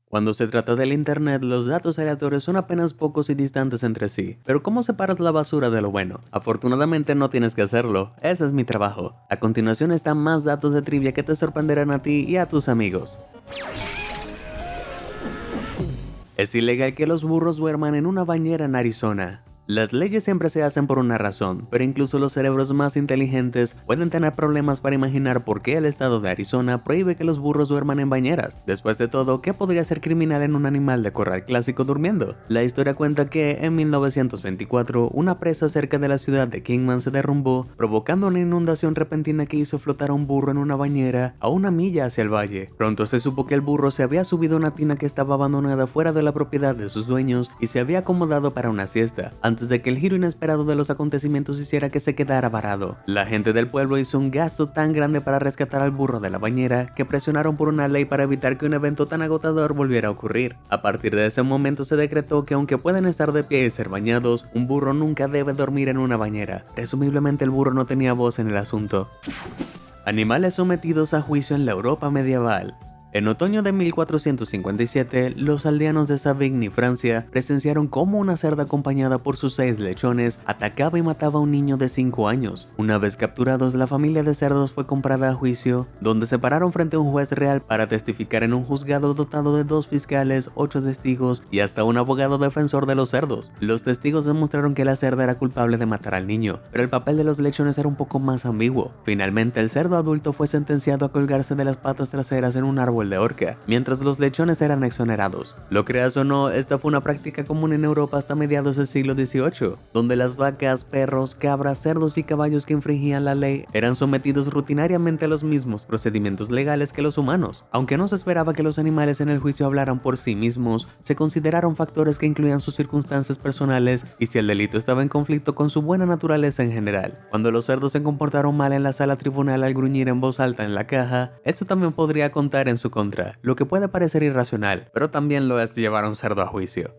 Cuando se trata del internet, los datos aleatorios son apenas pocos y distantes entre sí. Pero ¿cómo separas la basura de lo bueno? Afortunadamente no tienes que hacerlo, ese es mi trabajo. A continuación están más datos de trivia que te sorprenderán a ti y a tus amigos. Es ilegal que los burros duerman en una bañera en Arizona. Las leyes siempre se hacen por una razón, pero incluso los cerebros más inteligentes pueden tener problemas para imaginar por qué el estado de Arizona prohíbe que los burros duerman en bañeras. Después de todo, ¿qué podría ser criminal en un animal de corral clásico durmiendo? La historia cuenta que en 1924, una presa cerca de la ciudad de Kingman se derrumbó, provocando una inundación repentina que hizo flotar a un burro en una bañera a una milla hacia el valle. Pronto se supo que el burro se había subido a una tina que estaba abandonada fuera de la propiedad de sus dueños y se había acomodado para una siesta, antes de que el giro inesperado de los acontecimientos hiciera que se quedara varado. La gente del pueblo hizo un gasto tan grande para rescatar al burro de la bañera que presionaron por una ley para evitar que un evento tan agotador volviera a ocurrir. A partir de ese momento se decretó que aunque pueden estar de pie y ser bañados, un burro nunca debe dormir en una bañera. Presumiblemente el burro no tenía voz en el asunto. Animales sometidos a juicio en la Europa medieval. En otoño de 1457, los aldeanos de Savigny, Francia, presenciaron cómo una cerda acompañada por sus 6 lechones atacaba y mataba a un niño de 5 años. Una vez capturados, la familia de cerdos fue comprada a juicio, donde se pararon frente a un juez real para testificar en un juzgado dotado de 2 fiscales, 8 testigos y hasta un abogado defensor de los cerdos. Los testigos demostraron que la cerda era culpable de matar al niño, pero el papel de los lechones era un poco más ambiguo. Finalmente, el cerdo adulto fue sentenciado a colgarse de las patas traseras en un árbol de horca, mientras los lechones eran exonerados. Lo creas o no, esta fue una práctica común en Europa hasta mediados del siglo XVIII, donde las vacas, perros, cabras, cerdos y caballos que infringían la ley eran sometidos rutinariamente a los mismos procedimientos legales que los humanos. Aunque no se esperaba que los animales en el juicio hablaran por sí mismos, se consideraron factores que incluían sus circunstancias personales y si el delito estaba en conflicto con su buena naturaleza en general. Cuando los cerdos se comportaron mal en la sala tribunal al gruñir en voz alta en la caja, esto también podría contar en su contra, lo que puede parecer irracional, pero también lo es llevar a un cerdo a juicio.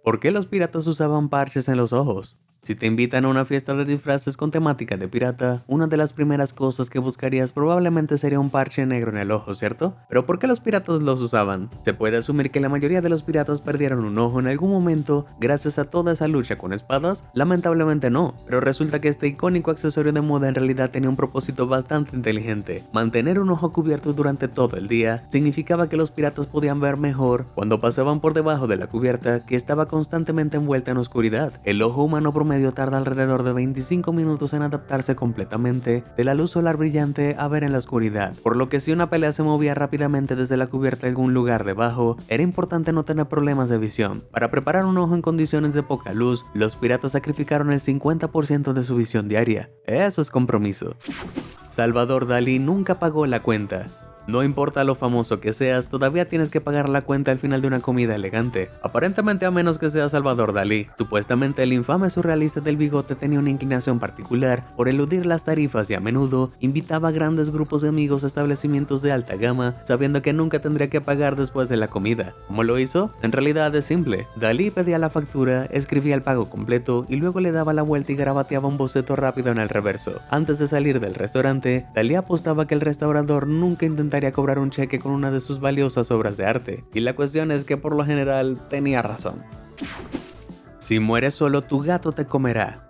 ¿Por qué los piratas usaban parches en los ojos? Si te invitan a una fiesta de disfraces con temática de pirata, una de las primeras cosas que buscarías probablemente sería un parche negro en el ojo, ¿cierto? ¿Pero por qué los piratas los usaban? Se puede asumir que la mayoría de los piratas perdieron un ojo en algún momento gracias a toda esa lucha con espadas. Lamentablemente no, pero resulta que este icónico accesorio de moda en realidad tenía un propósito bastante inteligente. Mantener un ojo cubierto durante todo el día significaba que los piratas podían ver mejor cuando pasaban por debajo de la cubierta, que estaba constantemente envuelta en oscuridad. El ojo humano promedio tarda alrededor de 25 minutos en adaptarse completamente de la luz solar brillante a ver en la oscuridad, por lo que si una pelea se movía rápidamente desde la cubierta a algún lugar debajo, era importante no tener problemas de visión. Para preparar un ojo en condiciones de poca luz, los piratas sacrificaron el 50% de su visión diaria. Eso es compromiso. Salvador Dalí nunca pagó la cuenta. No importa lo famoso que seas, todavía tienes que pagar la cuenta al final de una comida elegante. Aparentemente, a menos que sea Salvador Dalí. Supuestamente el infame surrealista del bigote tenía una inclinación particular por eludir las tarifas y a menudo invitaba a grandes grupos de amigos a establecimientos de alta gama, sabiendo que nunca tendría que pagar después de la comida. ¿Cómo lo hizo? En realidad es simple. Dalí pedía la factura, escribía el pago completo y luego le daba la vuelta y garabateaba un boceto rápido en el reverso. Antes de salir del restaurante, Dalí apostaba que el restaurador nunca intentaría cobrar un cheque con una de sus valiosas obras de arte, y la cuestión es que por lo general tenía razón. Si mueres solo, tu gato te comerá.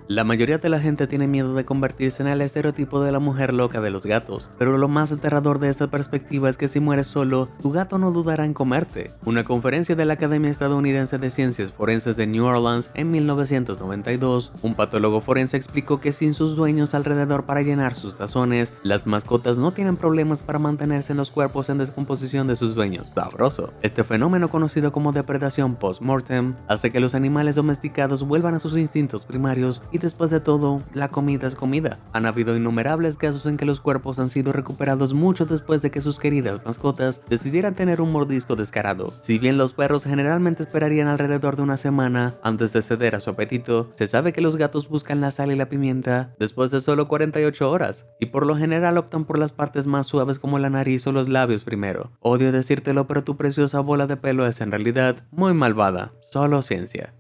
La mayoría de la gente tiene miedo de convertirse en el estereotipo de la mujer loca de los gatos, pero lo más aterrador de esta perspectiva es que si mueres solo, tu gato no dudará en comerte. Una conferencia de la Academia Estadounidense de Ciencias Forenses de New Orleans en 1992, un patólogo forense explicó que sin sus dueños alrededor para llenar sus tazones, las mascotas no tienen problemas para mantenerse en los cuerpos en descomposición de sus dueños. Sabroso. Este fenómeno, conocido como depredación post-mortem, hace que los animales domesticados vuelvan a sus instintos primarios y después de todo, la comida es comida. Han habido innumerables casos en que los cuerpos han sido recuperados mucho después de que sus queridas mascotas decidieran tener un mordisco descarado. Si bien los perros generalmente esperarían alrededor de una semana antes de ceder a su apetito, se sabe que los gatos buscan la sal y la pimienta después de solo 48 horas, y por lo general optan por las partes más suaves como la nariz o los labios primero. Odio decírtelo, pero tu preciosa bola de pelo es en realidad muy malvada. Solo ciencia.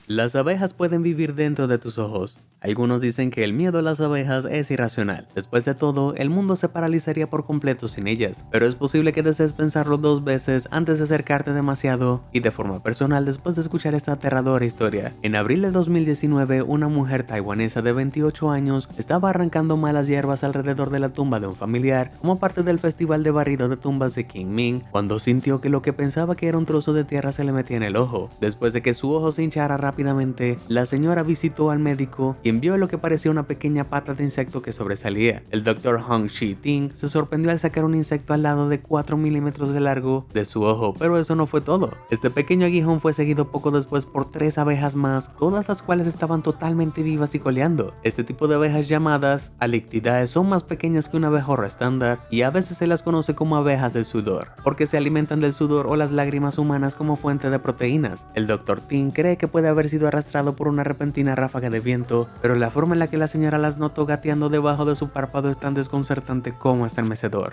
Las abejas pueden vivir dentro de tus ojos. Algunos dicen que el miedo a las abejas es irracional. Después de todo, el mundo se paralizaría por completo sin ellas. Pero es posible que desees pensarlo 2 veces antes de acercarte demasiado. Y de forma personal, después de escuchar esta aterradora historia, en abril de 2019, una mujer taiwanesa de 28 años estaba arrancando malas hierbas alrededor de la tumba de un familiar como parte del festival de barrido de tumbas de Qingming, cuando sintió que lo que pensaba que era un trozo de tierra se le metía en el ojo. Después de que su ojo se hinchara rápidamente, la señora visitó al médico, quien vio lo que parecía una pequeña pata de insecto que sobresalía. El Dr. Hong Shi-ting se sorprendió al sacar un insecto al lado de 4 milímetros de largo de su ojo, pero eso no fue todo. Este pequeño aguijón fue seguido poco después por 3 abejas más, todas las cuales estaban totalmente vivas y coleando. Este tipo de abejas llamadas Halictidae son más pequeñas que una abejorra estándar y a veces se las conoce como abejas del sudor, porque se alimentan del sudor o las lágrimas humanas como fuente de proteínas. El Dr. Ting cree que puede haber sido arrastrado por una repentina ráfaga de viento, pero la forma en la que la señora las notó gateando debajo de su párpado es tan desconcertante como estremecedor.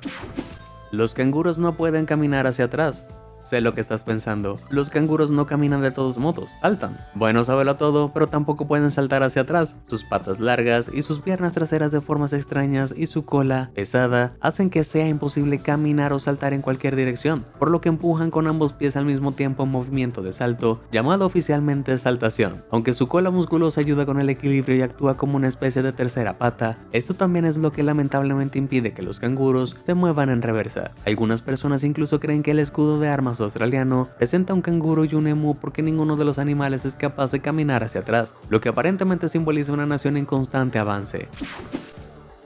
Los canguros no pueden caminar hacia atrás. Sé lo que estás pensando, los canguros no caminan de todos modos, saltan. Bueno saberlo todo, pero tampoco pueden saltar hacia atrás. Sus patas largas y sus piernas traseras de formas extrañas y su cola pesada hacen que sea imposible caminar o saltar en cualquier dirección, por lo que empujan con ambos pies al mismo tiempo un movimiento de salto, llamado oficialmente saltación. Aunque su cola musculosa ayuda con el equilibrio y actúa como una especie de tercera pata, esto también es lo que lamentablemente impide que los canguros se muevan en reversa. Algunas personas incluso creen que el escudo de armas australiano presenta un canguro y un emú porque ninguno de los animales es capaz de caminar hacia atrás, lo que aparentemente simboliza una nación en constante avance.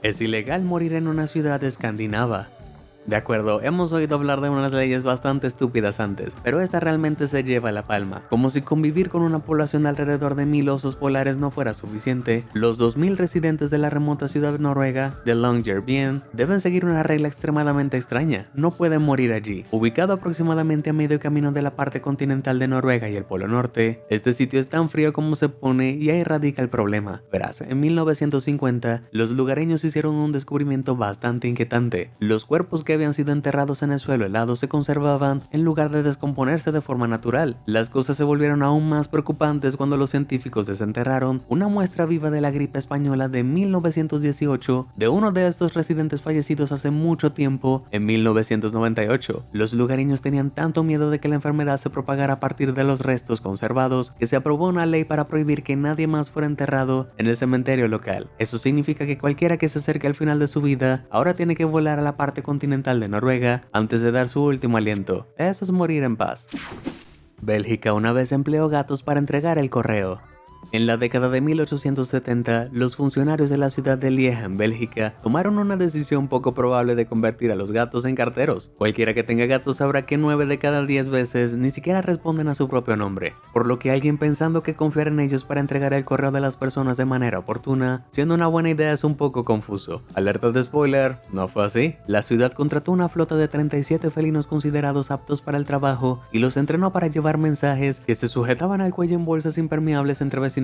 Es ilegal morir en una ciudad escandinava. De acuerdo, hemos oído hablar de unas leyes bastante estúpidas antes, pero esta realmente se lleva la palma. Como si convivir con una población de alrededor de 1000 osos polares no fuera suficiente, los 2000 residentes de la remota ciudad noruega de Longyearbyen deben seguir una regla extremadamente extraña: no pueden morir allí. Ubicado aproximadamente a medio camino de la parte continental de Noruega y el Polo Norte, este sitio es tan frío como se pone y ahí radica el problema. Verás, en 1950, los lugareños hicieron un descubrimiento bastante inquietante. Los cuerpos que habían sido enterrados en el suelo helado se conservaban en lugar de descomponerse de forma natural. Las cosas se volvieron aún más preocupantes cuando los científicos desenterraron una muestra viva de la gripe española de 1918 de uno de estos residentes fallecidos hace mucho tiempo, en 1998. Los lugareños tenían tanto miedo de que la enfermedad se propagara a partir de los restos conservados que se aprobó una ley para prohibir que nadie más fuera enterrado en el cementerio local. Eso significa que cualquiera que se acerque al final de su vida ahora tiene que volar a la parte continental de Noruega antes de dar su último aliento. Eso es morir en paz. Bélgica una vez empleó gatos para entregar el correo. En la década de 1870, los funcionarios de la ciudad de Lieja, en Bélgica, tomaron una decisión poco probable de convertir a los gatos en carteros. Cualquiera que tenga gatos sabrá que 9 de cada 10 veces ni siquiera responden a su propio nombre, por lo que alguien pensando que confiar en ellos para entregar el correo de las personas de manera oportuna, siendo una buena idea, es un poco confuso. Alerta de spoiler, no fue así. La ciudad contrató una flota de 37 felinos considerados aptos para el trabajo y los entrenó para llevar mensajes que se sujetaban al cuello en bolsas impermeables entre vecindarios.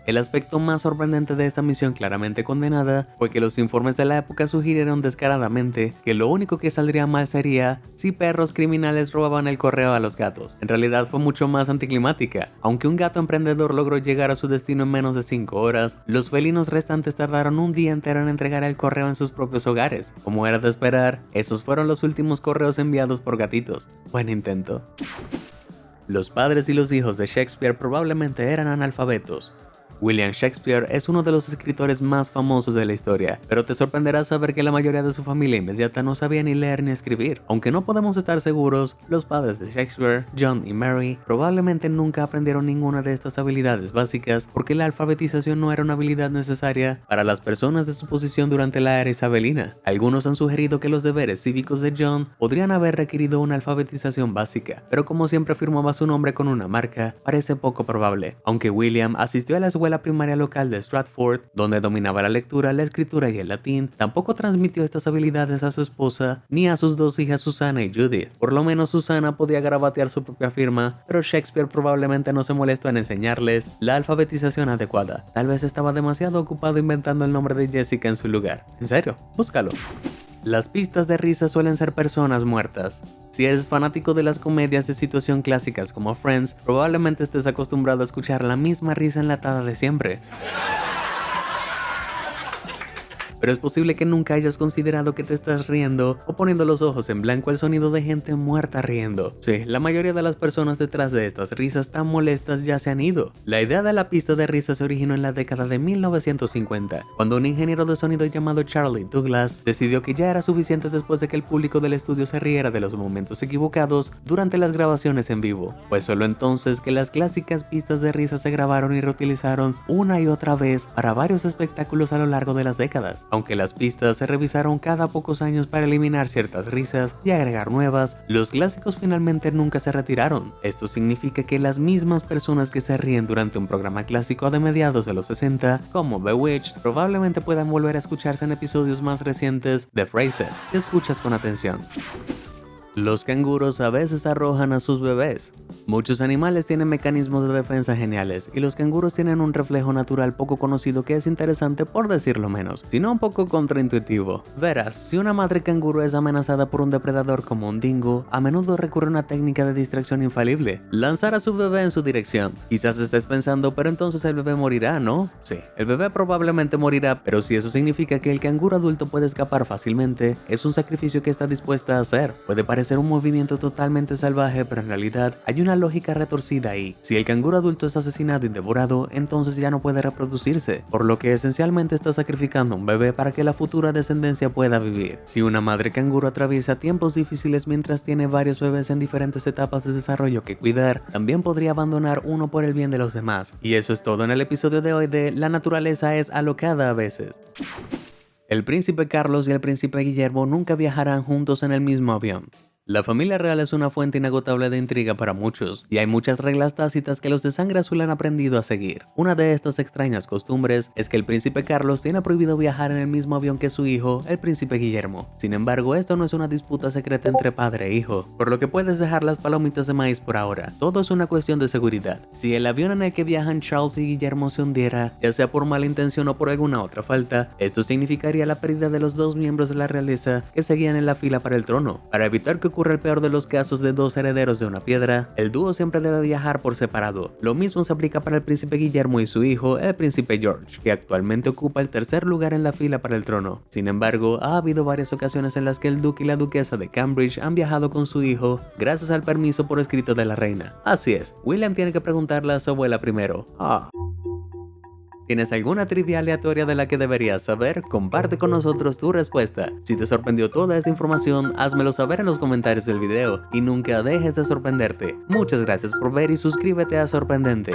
El aspecto más sorprendente de esta misión, claramente condenada, fue que los informes de la época sugirieron descaradamente que lo único que saldría mal sería si perros criminales robaban el correo a los gatos. En realidad fue mucho más anticlimática. Aunque un gato emprendedor logró llegar a su destino en menos de 5 horas, los felinos restantes tardaron un día entero en entregar el correo en sus propios hogares. Como era de esperar, esos fueron los últimos correos enviados por gatitos. Buen intento. Los padres y los hijos de Shakespeare probablemente eran analfabetos. William Shakespeare es uno de los escritores más famosos de la historia, pero te sorprenderá saber que la mayoría de su familia inmediata no sabía ni leer ni escribir. Aunque no podemos estar seguros, los padres de Shakespeare, John y Mary, probablemente nunca aprendieron ninguna de estas habilidades básicas porque la alfabetización no era una habilidad necesaria para las personas de su posición durante la era isabelina. Algunos han sugerido que los deberes cívicos de John podrían haber requerido una alfabetización básica, pero como siempre firmaba su nombre con una marca, parece poco probable. Aunque William asistió a la escuela primaria local de Stratford, donde dominaba la lectura, la escritura y el latín, tampoco transmitió estas habilidades a su esposa ni a sus 2 hijas Susana y Judith. Por lo menos Susana podía garabatear su propia firma, pero Shakespeare probablemente no se molestó en enseñarles la alfabetización adecuada. Tal vez estaba demasiado ocupado inventando el nombre de Jessica en su lugar. En serio, búscalo. Las pistas de risa suelen ser personas muertas. Si eres fanático de las comedias de situación clásicas como Friends, probablemente estés acostumbrado a escuchar la misma risa enlatada de siempre. pero es posible que nunca hayas considerado que te estás riendo o poniendo los ojos en blanco al sonido de gente muerta riendo. Sí, la mayoría de las personas detrás de estas risas tan molestas ya se han ido. La idea de la pista de risa se originó en la década de 1950, cuando un ingeniero de sonido llamado Charlie Douglas decidió que ya era suficiente después de que el público del estudio se riera de los momentos equivocados durante las grabaciones en vivo. Fue solo entonces que las clásicas pistas de risa se grabaron y reutilizaron una y otra vez para varios espectáculos a lo largo de las décadas. Aunque las pistas se revisaron cada pocos años para eliminar ciertas risas y agregar nuevas, los clásicos finalmente nunca se retiraron. Esto significa que las mismas personas que se ríen durante un programa clásico de mediados de los 60, como Bewitched, probablemente puedan volver a escucharse en episodios más recientes de Frasier, si escuchas con atención. Los canguros a veces arrojan a sus bebés. Muchos animales tienen mecanismos de defensa geniales y los canguros tienen un reflejo natural poco conocido que es interesante por decirlo menos, sino un poco contraintuitivo. Verás, si una madre canguro es amenazada por un depredador como un dingo, a menudo recurre a una técnica de distracción infalible: lanzar a su bebé en su dirección. Quizás estés pensando, pero entonces el bebé morirá, ¿no? Sí, el bebé probablemente morirá, pero si eso significa que el canguro adulto puede escapar fácilmente, es un sacrificio que está dispuesta a hacer. Puede parecer un movimiento totalmente salvaje, pero en realidad hay una lógica retorcida ahí. Si el canguro adulto es asesinado y devorado, entonces ya no puede reproducirse, por lo que esencialmente está sacrificando a un bebé para que la futura descendencia pueda vivir. Si una madre canguro atraviesa tiempos difíciles mientras tiene varios bebés en diferentes etapas de desarrollo que cuidar, también podría abandonar uno por el bien de los demás. Y eso es todo en el episodio de hoy de La naturaleza es alocada a veces. El príncipe Carlos y el príncipe Guillermo nunca viajarán juntos en el mismo avión. La familia real es una fuente inagotable de intriga para muchos, y hay muchas reglas tácitas que los de sangre azul han aprendido a seguir. Una de estas extrañas costumbres es que el príncipe Carlos tiene prohibido viajar en el mismo avión que su hijo, el príncipe Guillermo. Sin embargo, esto no es una disputa secreta entre padre e hijo, por lo que puedes dejar las palomitas de maíz por ahora. Todo es una cuestión de seguridad. Si el avión en el que viajan Charles y Guillermo se hundiera, ya sea por mala intención o por alguna otra falta, esto significaría la pérdida de los dos miembros de la realeza que seguían en la fila para el trono. Para evitar que ocurra el peor de los casos de dos herederos de una piedra, el dúo siempre debe viajar por separado. Lo mismo se aplica para el príncipe Guillermo y su hijo, el príncipe George, que actualmente ocupa el tercer lugar en la fila para el trono. Sin embargo, ha habido varias ocasiones en las que el duque y la duquesa de Cambridge han viajado con su hijo gracias al permiso por escrito de la reina. Así es, William tiene que preguntarle a su abuela primero. ¿Tienes alguna trivia aleatoria de la que deberías saber? Comparte con nosotros tu respuesta. Si te sorprendió toda esta información, házmelo saber en los comentarios del video y nunca dejes de sorprenderte. Muchas gracias por ver y suscríbete a Sorprendente.